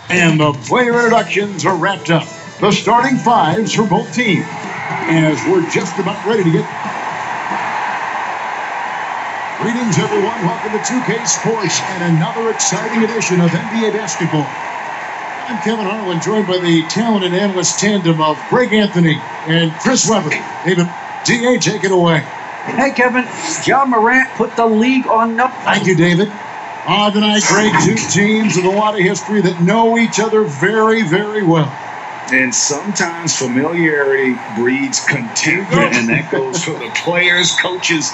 And the player introductions are wrapped up. The starting fives for both teams. As we're just about ready to get. Greetings, everyone. Welcome to 2K Sports and another exciting edition of NBA basketball. I'm Kevin Harlan, joined by the talent and analyst tandem of Greg Anthony and Chris Webber. David, DA, take it away. Hey, Kevin. John Morant put the league on nothing. Thank you, David. Tonight, Greg, two teams with a lot of history that know each other very, very well. And sometimes familiarity breeds contempt, and that goes for the players, coaches,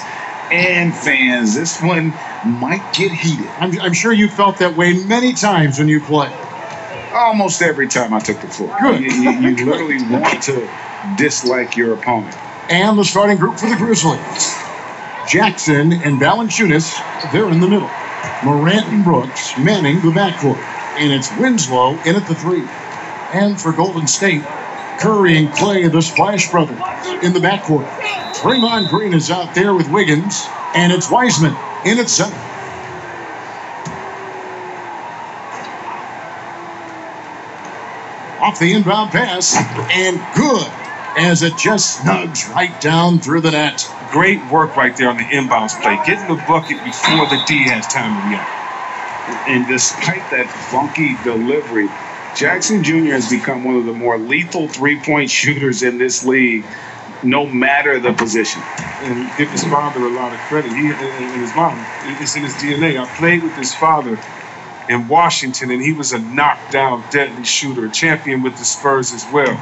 and fans. This one might get heated. I'm sure you felt that way many times when you played. Almost every time I took the floor. Good. You literally want to dislike your opponent. And the starting group for the Grizzlies. Jackson and Valanciunas, they're in the middle. Morant and Brooks manning the backcourt. And it's Winslow in at the three. And for Golden State, Curry and Clay, the Splash Brothers, in the backcourt. Draymond Green is out there with Wiggins. And it's Wiseman in at center. Off the inbound pass, and good, as it just snugs right down through the net. Great work right there on the inbounds play, getting the bucket before the D has time to react. And despite that funky delivery, Jackson Jr. has become one of the more lethal three-point shooters in this league, no matter the position. And give his father a lot of credit. He and his mom, it's in his DNA. I played with his father in Washington, and he was a knockdown, deadly shooter, a champion with the Spurs as well.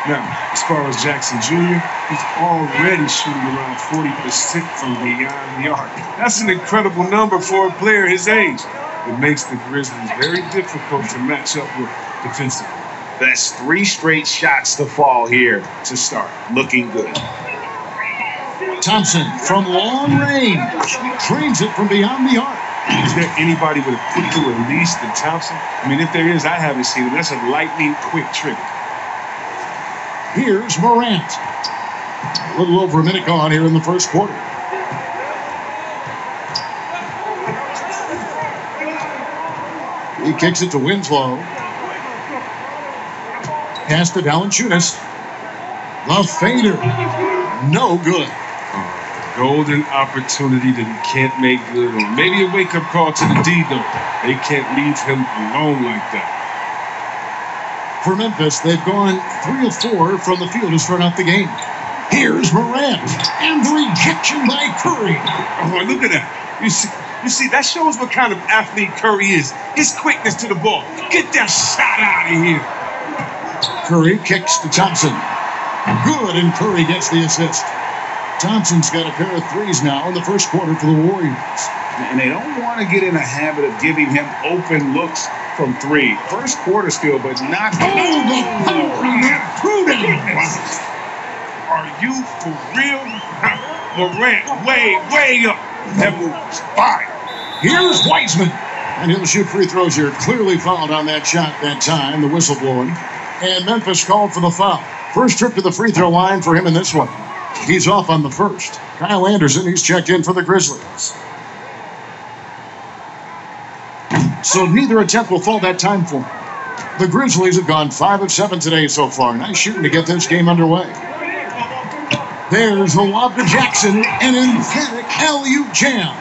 Now, as far as Jackson Jr., he's already shooting around 40% from beyond the arc. That's an incredible number for a player his age. It makes the Grizzlies very difficult to match up with defensively. That's 3 straight shots to fall here to start. Looking good. Thompson from long range trains it from beyond the arc. Is there anybody with a quicker release than Thompson? I mean, if there is, I haven't seen it. That's a lightning quick trick. Here's Morant. A little over a minute gone here in the first quarter. He kicks it to Winslow. Pass to Valanciunas. The fader. No good. Golden opportunity that he can't make good on. Maybe a wake-up call to the D, though. They can't leave him alone like that. For Memphis, they've gone 3 of 4 from the field to start out the game. Here's Morant. And the rejection by Curry. Oh, look at that. You see, that shows what kind of athlete Curry is. His quickness to the ball. Get that shot out of here. Curry kicks to Thompson. Good, and Curry gets the assist. Thompson's got a pair of threes now in the first quarter for the Warriors. And they don't want to get in a habit of giving him open looks from 3. First quarter still, but not. Oh, the power on that throwdown. Are you for real? Morant, way up. That move was fire. Here's Wiseman. And he'll shoot free throws here. Clearly fouled on that shot that time, the whistle blowing. And Memphis called for the foul. First trip to the free throw line for him in this one. He's off on the first. Kyle Anderson, he's checked in for the Grizzlies. So neither attempt will fall that time for him. The Grizzlies have gone 5 of 7 today so far. Nice shooting to get this game underway. There's the lob to Jackson, an emphatic alley-oop jam.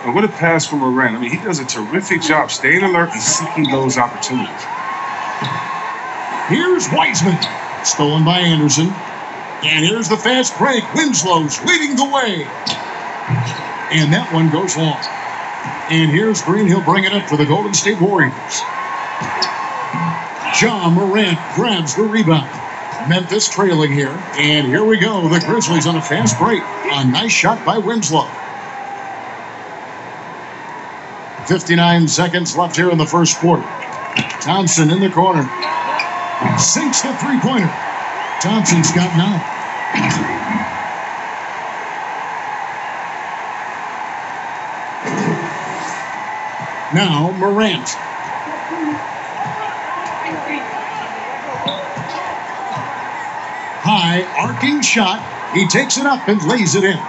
And what a pass from Morant. I mean, he does a terrific job staying alert and seeking those opportunities. Here's Wiseman. Stolen by Anderson. And here's the fast break. Winslow's leading the way. And that one goes long. And here's Green. He'll bring it up for the Golden State Warriors. John Morant grabs the rebound. Memphis trailing here. And here we go. The Grizzlies on a fast break. A nice shot by Winslow. 59 seconds left here in the first quarter. Thompson in the corner. Sinks the three-pointer. Thompson's got 9. Now Morant. High arcing shot. He takes it up and lays it in.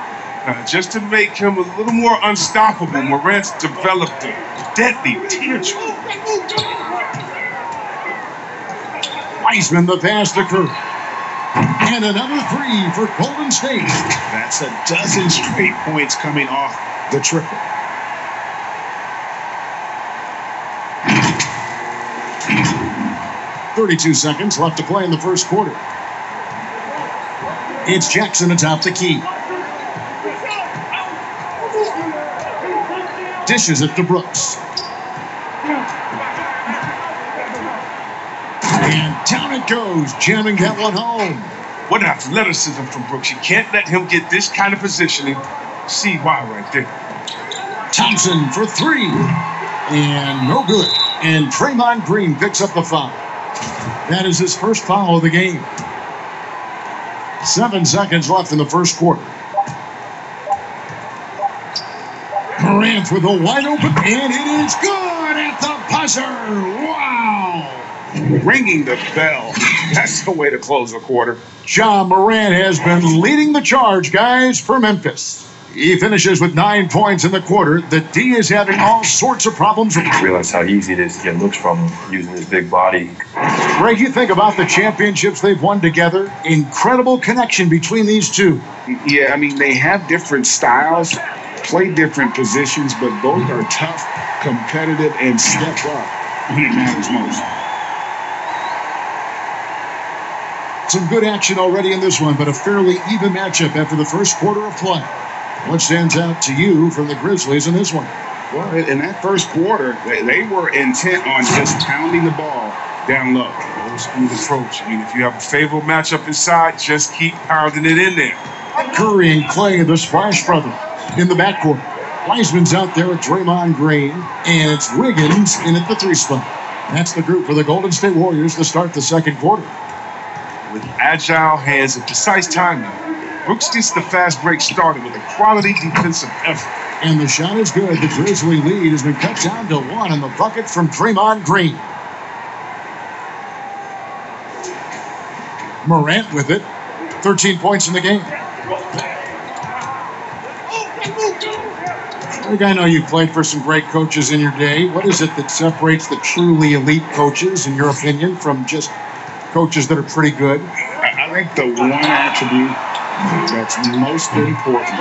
Just to make him a little more unstoppable, Morant's developed a deadly teardrop. Wiseman, the pass to Curry. And another three for Golden State. That's a dozen straight points coming off the triple. .32 seconds left to play in the first quarter. It's Jackson atop the key. Dishes it to Brooks. And down it goes, jamming that one home. What athleticism from Brooks. You can't let him get this kind of positioning. See why right there. Thompson for three. And no good. And Draymond Green picks up the foul. That is his first foul of the game. 7 seconds left in the first quarter. Morant with a wide open, and it is good at the buzzer. Wow. Ringing the bell. That's the way to close a quarter. Ja Morant has been leading the charge, guys, for Memphis. He finishes with 9 points in the quarter. The D is having all sorts of problems. I realize how easy it is to get looks from him using his big body. Greg, you think about the championships they've won together. Incredible connection between these two. Yeah, I mean, they have different styles, play different positions, but both are tough, competitive, and step up when it matters most. Some good action already in this one, but a fairly even matchup after the first quarter of play. What stands out to you from the Grizzlies in this one? Well, in that first quarter, they were intent on just pounding the ball down low. Old school approach. I mean, if you have a favorable matchup inside, just keep pounding it in there. Curry and Clay, the Splash Brothers, in the backcourt. Wiseman's out there with Draymond Green, and it's Wiggins in at the three spot. That's the group for the Golden State Warriors to start the second quarter. With agile hands and precise timing, Brooks gets the fast break started with a quality defensive effort. And the shot is good. The Grizzly lead has been cut down to 1 in the bucket from Draymond Green. Morant with it. 13 points in the game. Greg, I know you played for some great coaches in your day. What is it that separates the truly elite coaches, in your opinion, from just coaches that are pretty good? I think the one attribute that's most important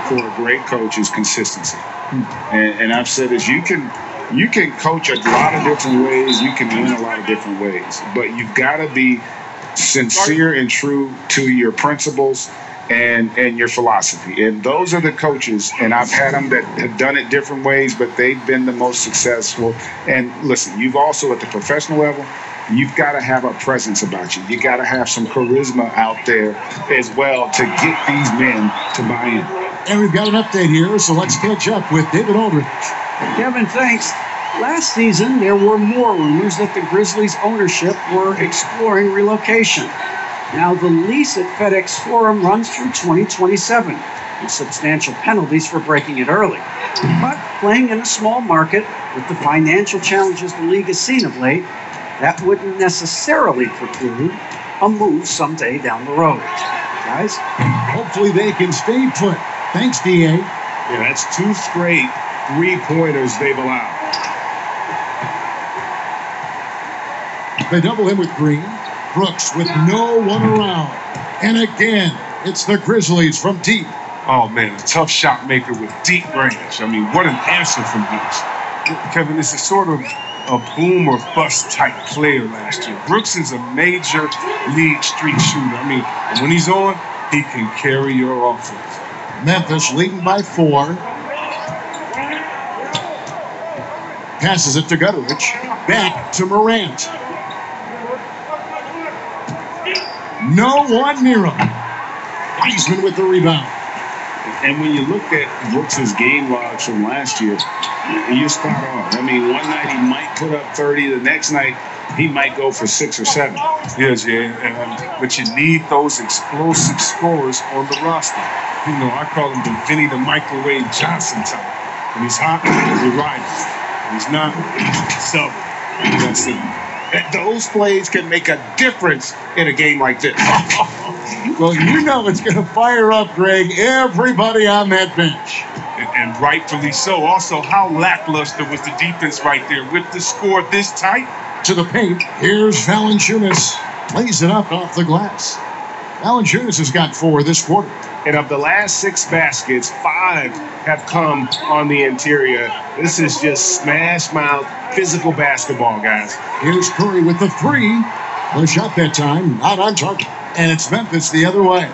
for a great coach is consistency. And I've said this, you can coach a lot of different ways, you can win a lot of different ways, but you've got to be sincere and true to your principles and your philosophy. And those are the coaches, and I've had them that have done it different ways, but they've been the most successful. And listen, you've also at the professional level, you've got to have a presence about you. You got to have some charisma out there as well to get these men to buy in. And we've got an update here, so let's catch up with David Aldridge. Kevin, thanks. Last season, there were more rumors that the Grizzlies' ownership were exploring relocation. Now, the lease at FedEx Forum runs through 2027, with substantial penalties for breaking it early. But playing in a small market with the financial challenges the league has seen of late, that wouldn't necessarily preclude a move someday down the road. Guys? Hopefully they can stay put. Thanks, D.A. Yeah, that's 2 straight three-pointers they've allowed. They double him with Green. Brooks with no one around. And again, it's the Grizzlies from deep. Oh, man, a tough shot maker with deep range. I mean, what an answer from Brooks. Kevin, this is sort of a boom or bust type player last year. Brooks is a major league street shooter. I mean, when he's on, he can carry your offense. Memphis leading by 4. Passes it to Gutteridge. Back to Morant. No one near him. Wiseman with the rebound. And when you look at Brooks' game logs from last year, you're spot on. I mean, one night he might put up 30. The next night he might go for 6 or 7. Yes, yeah. But you need those explosive scorers on the roster. You know, I call him the Vinny the Microwave Johnson type. When he's hot, he's right. When he's not, so that's it. Those plays can make a difference in a game like this. Well, you know it's going to fire up, Greg, everybody on that bench. And rightfully so. Also, how lackluster was the defense right there with the score this tight? To the paint. Here's Valanciunas. Lays it up off the glass. Valanciunas has got 4 this quarter. And of the last 6 baskets, 5 have come on the interior. This is just smash mouth, physical basketball, guys. Here's Curry with the 3. No shot that time. Not on target. And it's Memphis the other way.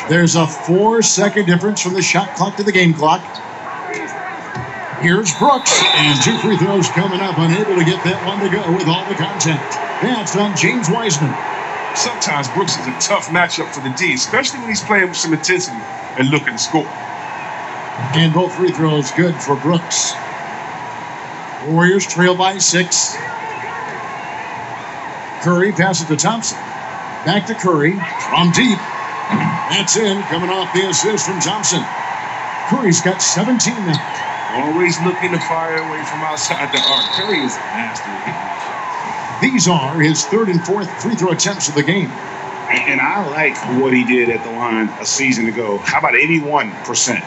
There's a 4-second difference from the shot clock to the game clock. Here's Brooks. And 2 free throws coming up. Unable to get that one to go with all the contact. That's on James Wiseman. Sometimes Brooks is a tough matchup for the D, especially when he's playing with some intensity and looking to score. And both free throws good for Brooks. Warriors trail by 6. Curry passes to Thompson. Back to Curry from deep. That's in, coming off the assist from Thompson. Curry's got 17 now. Always looking to fire away from outside the arc. Curry is a master of hitting shots. These are his 3rd and 4th free throw attempts of the game. And I like what he did at the line a season ago. How about 81%?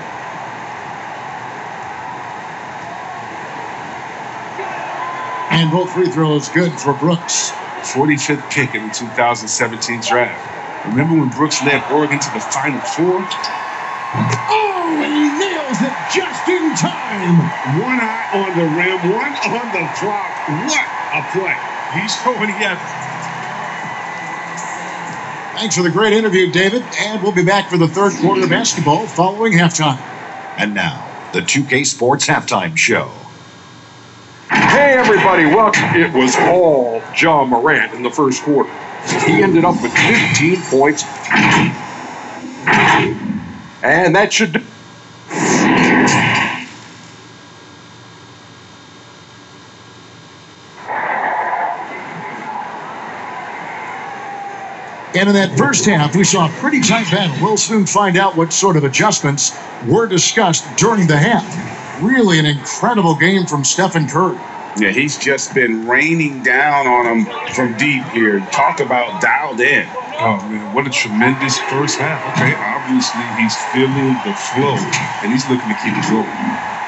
And both free throws good for Brooks. 45th pick in the 2017 draft. Remember when Brooks led Oregon to the Final Four? Oh, and he nails it just in time. One eye on the rim, one on the clock. What a play. He's showing he has. Thanks for the great interview, David. And we'll be back for the 3rd quarter of basketball following halftime. And now, the 2K Sports Halftime Show. Hey, everybody, welcome. It was all John Morant in the first quarter. He ended up with 15 points. And that should... And in that first half, we saw a pretty tight battle. We'll soon find out what sort of adjustments were discussed during the half. Really an incredible game from Stephen Curry. Yeah, he's just been raining down on him from deep here. Talk about dialed in. Oh, man, what a tremendous first half. Okay, obviously he's feeling the flow, and he's looking to keep it going.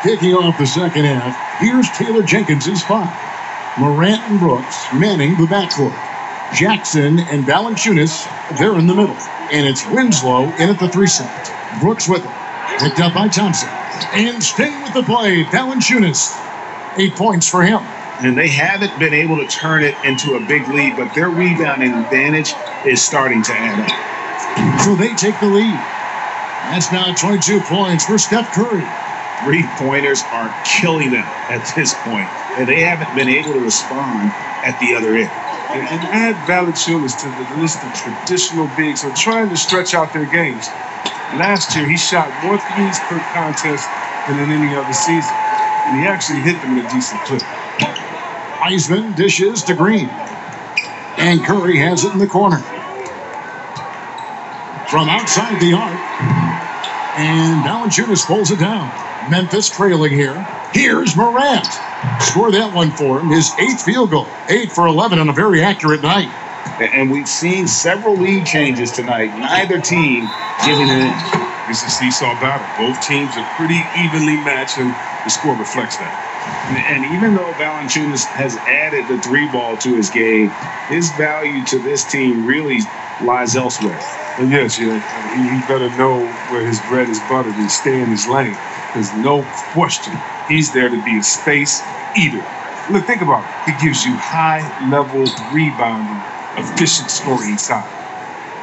Kicking off the second half, here's Taylor Jenkins' 5. Morant and Brooks manning the backcourt. Jackson and Valanciunas, they're in the middle. And it's Winslow in at the 3 set. Brooks with it. Picked up by Thompson. And staying with the play, Valanciunas. 8 points for him. And they haven't been able to turn it into a big lead, but their rebounding advantage is starting to add up. So they take the lead. That's now 22 points for Steph Curry. 3-pointers are killing them at this point, and they haven't been able to respond at the other end. And add Valanciunas to the list of traditional bigs who are trying to stretch out their games. Last year, he shot more threes per contest than in any other season. And he actually hit them in a decent clip. Wiseman dishes to Green. And Curry has it in the corner. From outside the arc. And Valanciunas pulls it down. Memphis trailing here. Here's Morant. Score that one for him. His 8th field goal. 8 for 11 on a very accurate night. And we've seen several lead changes tonight. Neither team giving it in. It's a seesaw battle. Both teams are pretty evenly matched, and the score reflects that. And even though Valanciunas has added the 3-ball to his game, his value to this team really lies elsewhere. And yes, he better know where his bread is buttered and stay in his lane. There's no question he's there to be a space eater. Look, think about it. He gives you high-level rebounding, efficient scoring inside.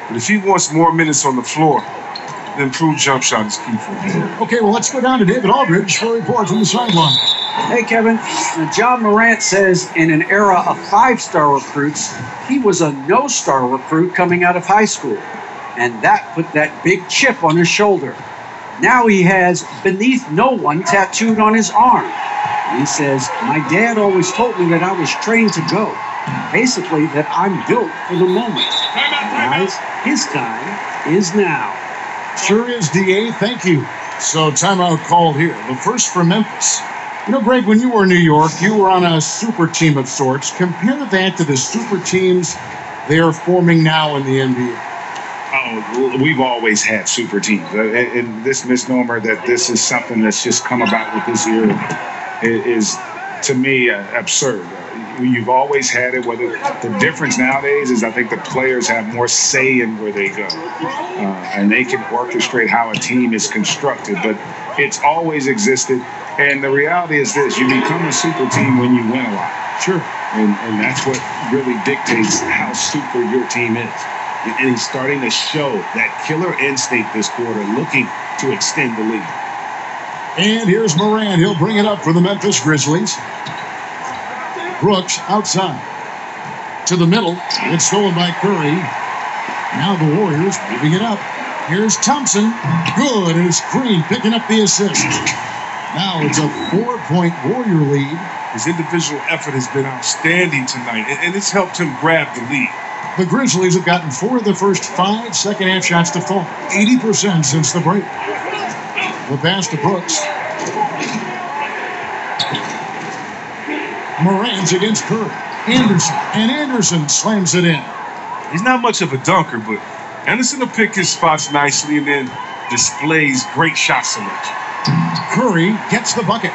But if he wants more minutes on the floor, the improved jump shot is key for him. Okay, well, let's go down to David Aldridge for a report from the sideline. Hey, Kevin. John Morant says in an era of 5-star recruits, he was a no-star recruit coming out of high school. And that put that big chip on his shoulder. Now he has "beneath no one" tattooed on his arm. And he says, "My dad always told me that I was trained to go. Basically, that I'm built for the moment." Guys, his time is now. Sure is, DA. Thank you. So timeout called here. The first for Memphis. You know, Greg, when you were in New York, you were on a super team of sorts. Compare that to the super teams they are forming now in the NBA. Oh, we've always had super teams. And this misnomer that this is something that's just come about with this era is to me, absurd. You've always had it. Whether the difference nowadays is I think the players have more say in where they go. And they can orchestrate how a team is constructed. But it's always existed. And the reality is this: you become a super team when you win a lot. Sure. And that's what really dictates how super your team is. And he's starting to show that killer instinct this quarter, looking to extend the lead. And here's Morant. He'll bring it up for the Memphis Grizzlies. Brooks outside. To the middle. It's stolen by Curry. Now the Warriors moving it up. Here's Thompson. Good. And it's Green picking up the assist. Now it's a 4-point Warrior lead. His individual effort has been outstanding tonight, and it's helped him grab the lead. The Grizzlies have gotten 4 of the first 5 second-half shots to fall. 80% since the break. The pass to Brooks. Morant's against Curry. Anderson. And Anderson slams it in. He's not much of a dunker, but Anderson will pick his spots nicely and then displays great shot selection. Curry gets the bucket.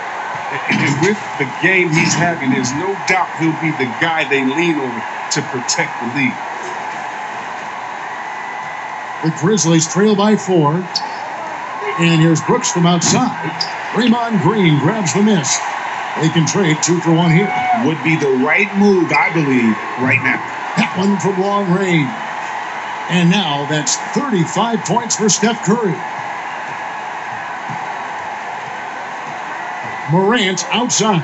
And with the game he's having, there's no doubt he'll be the guy they lean on to protect the lead. The Grizzlies trail by 4. And here's Brooks from outside. Draymond Green grabs the miss. They can trade 2 for 1 here. Would be the right move, I believe, right now. That one from long range. And now that's 35 points for Steph Curry. Morant outside.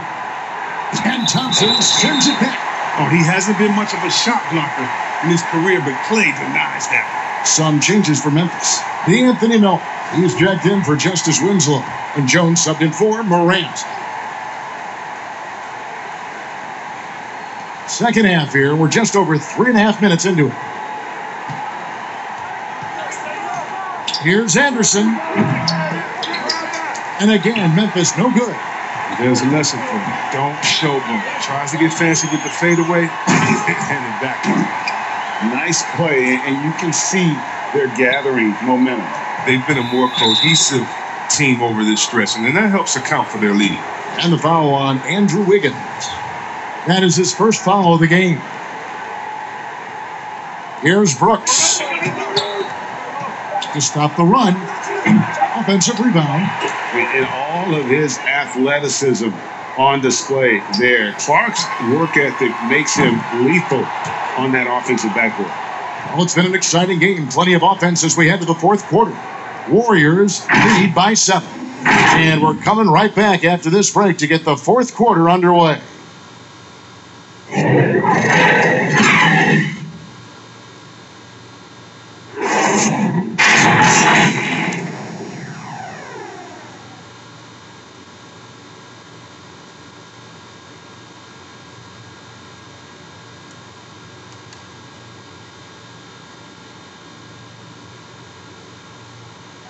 And Thompson sends it back. Oh, he hasn't been much of a shot blocker in his career, but Clay denies that. Some changes for Memphis. D'Anthony Melton. He's jacked in for Justice Winslow. And Jones subbed in for Morant. Second half here. We're just over 3.5 minutes into it. Here's Anderson. And again, Memphis no good. There's a lesson for him. Don't showboat. Tries to get fancy with the fadeaway and it backfires. Nice play, and you can see they're gathering momentum. They've been a more cohesive team over this stretch, and then that helps account for their lead. And the foul on Andrew Wiggins. That is his first foul of the game. Here's Brooks to stop the run. Offensive rebound. And all of his athleticism on display there. Clark's work ethic makes him lethal on that offensive backboard. Well, it's been an exciting game. Plenty of offense as we head to the fourth quarter. Warriors lead by 7. And we're coming right back after this break to get the fourth quarter underway.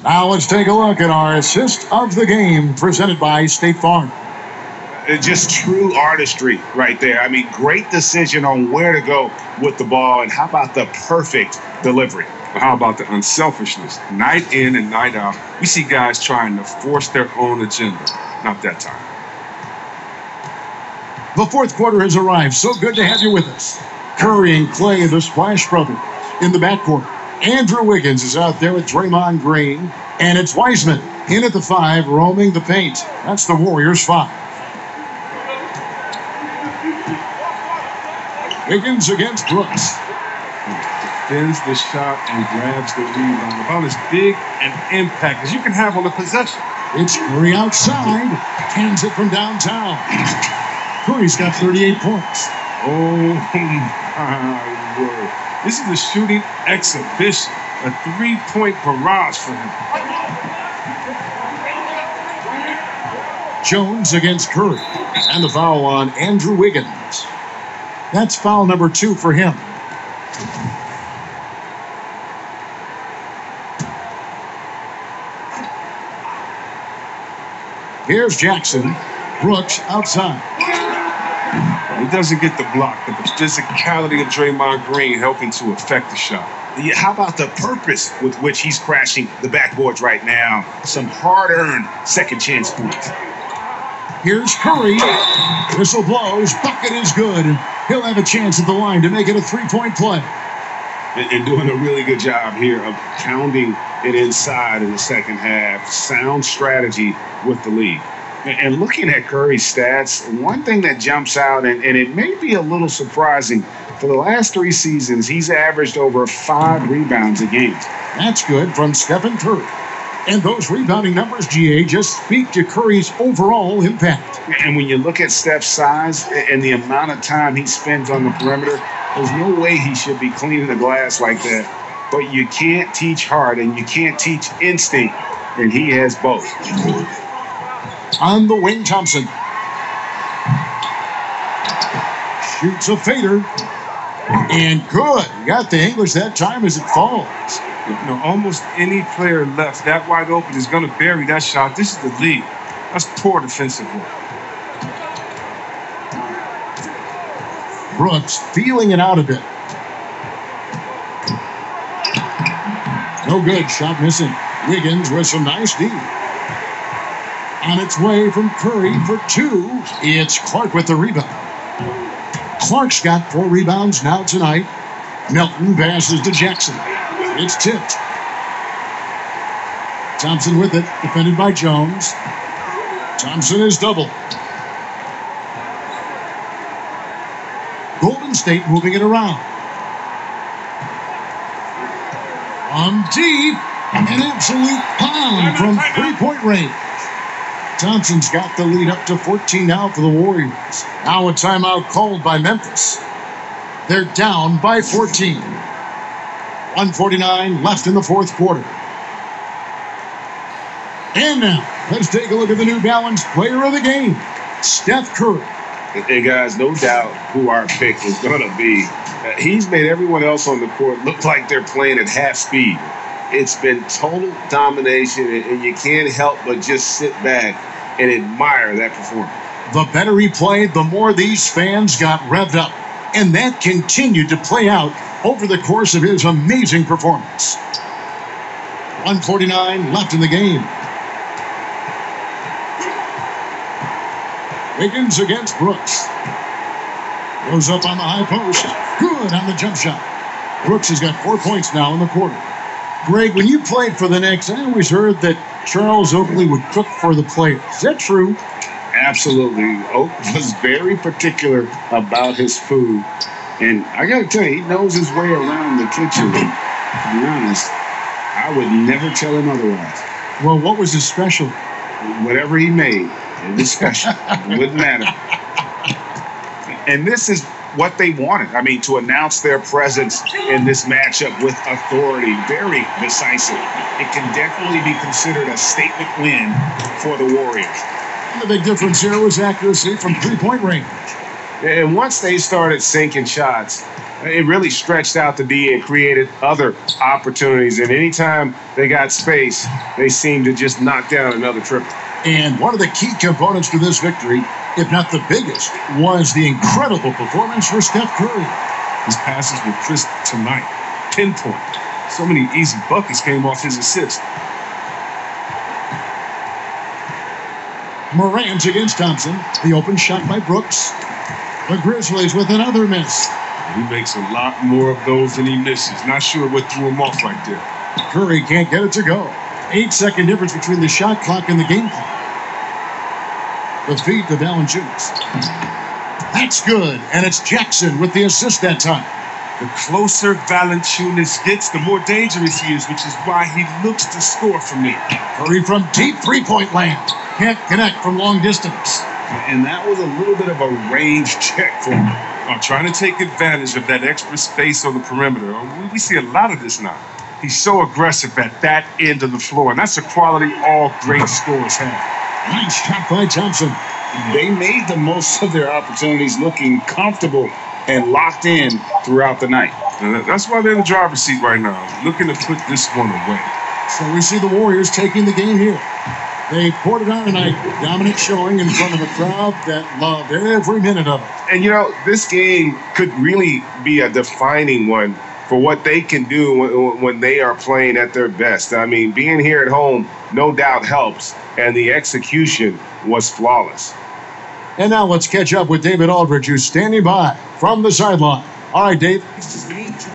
Now let's take a look at our assist of the game presented by State Farm. Just true artistry right there. I mean, great decision on where to go with the ball, and how about the perfect delivery? How about the unselfishness? Night in and night out, we see guys trying to force their own agenda. Not that time. The fourth quarter has arrived. So good to have you with us. Curry and Clay, the Splash Brothers, in the backcourt. Andrew Wiggins is out there with Draymond Green. And it's Wiseman in at the 5, roaming the paint. That's the Warriors' 5. Wiggins against Brooks. Defends the shot and grabs the rebound. About as big an impact as you can have on a possession. It's Curry outside. Hands it from downtown. Curry's got 38 points. Oh, my word. This is a shooting exhibition. A 3-point barrage for him. Jones against Curry. And the foul on Andrew Wiggins. That's foul number 2 for him. Here's Jackson. Brooks outside. He doesn't get the block, but the physicality of Draymond Green helping to affect the shot. Yeah, how about the purpose with which he's crashing the backboards right now? Some hard-earned second chance points. Here's Curry. Whistle blows. Bucket is good. And he'll have a chance at the line to make it a three-point play. And doing a really good job here of pounding it inside in the second half. Sound strategy with the lead. And looking at Curry's stats, one thing that jumps out, and it may be a little surprising, for the last 3 seasons, he's averaged over 5 rebounds a game. That's good from Stephen Curry. And those rebounding numbers, GA, just speak to Curry's overall impact. And when you look at Steph's size and the amount of time he spends on the perimeter, there's no way he should be cleaning the glass like that. But you can't teach heart and you can't teach instinct, and he has both. On the wing, Thompson shoots a fader. And good. Got the English that time as it falls. You know, almost any player left that wide open is going to bury that shot. This is the lead. That's poor defensive work. Brooks feeling it out a bit. No good. Shot missing. Wiggins with some nice D. On its way from Curry for 2. It's Clark with the rebound. Clark's got 4 rebounds now tonight. Melton passes to Jackson. It's tipped. Thompson with it, defended by Jones. Thompson is double. Golden State moving it around. Deep, an absolute pound from three-point range. Thompson's got the lead up to 14 now for the Warriors. Now a timeout called by Memphis. They're down by 14. 1:49 left in the fourth quarter. And now, let's take a look at the New Balance player of the game, Steph Curry. Hey, guys, no doubt who our pick is going to be. He's made everyone else on the court look like they're playing at half speed. It's been total domination, and you can't help but just sit back and admire that performance. The better he played, the more these fans got revved up. And that continued to play out over the course of his amazing performance. 1:49 left in the game. Wiggins against Brooks. Goes up on the high post. Good on the jump shot. Brooks has got 4 points now in the quarter. Greg, when you played for the Knicks, I always heard that Charles Oakley would cook for the players. Is that true? Absolutely. Oak was very particular about his food. And I got to tell you, he knows his way around the kitchen. To be honest, I would never tell him otherwise. Well, what was his special? Whatever he made, it was special. It wouldn't matter. And this is what they wanted. I mean, to announce their presence in this matchup with authority, very decisive. It can definitely be considered a statement win for the Warriors. The big difference here was accuracy from three-point range. And once they started sinking shots, it really stretched out the D and created other opportunities. And anytime they got space, they seemed to just knock down another triple. And one of the key components for this victory, if not the biggest, was the incredible performance for Steph Curry. His passes were crisp tonight. Pinpoint. So many easy buckets came off his assist. Morant against Thompson. The open shot by Brooks. The Grizzlies with another miss. He makes a lot more of those than he misses. Not sure what threw him off right there. Curry can't get it to go. 8-second difference between the shot clock and the game clock. The feed to Valanciunas. That's good, and it's Jackson with the assist that time. The closer Valanciunas gets, the more dangerous he is, which is why he looks to score from there. Curry from deep three-point land. Can't connect from long distance. And that was a little bit of a range check for him. Trying to take advantage of that extra space on the perimeter. We see a lot of this now. He's so aggressive at that end of the floor, and that's a quality all great scorers have. Nice shot by Thompson. They made the most of their opportunities, looking comfortable and locked in throughout the night. That's why they're in the driver's seat right now, looking to put this one away. So we see the Warriors taking the game here. They poured it on tonight. Dominant showing in front of a crowd that loved every minute of it. And, you know, this game could really be a defining one for what they can do when they are playing at their best. I mean, being here at home no doubt helps, and the execution was flawless. And now let's catch up with David Aldridge, who's standing by from the sideline. All right, Dave.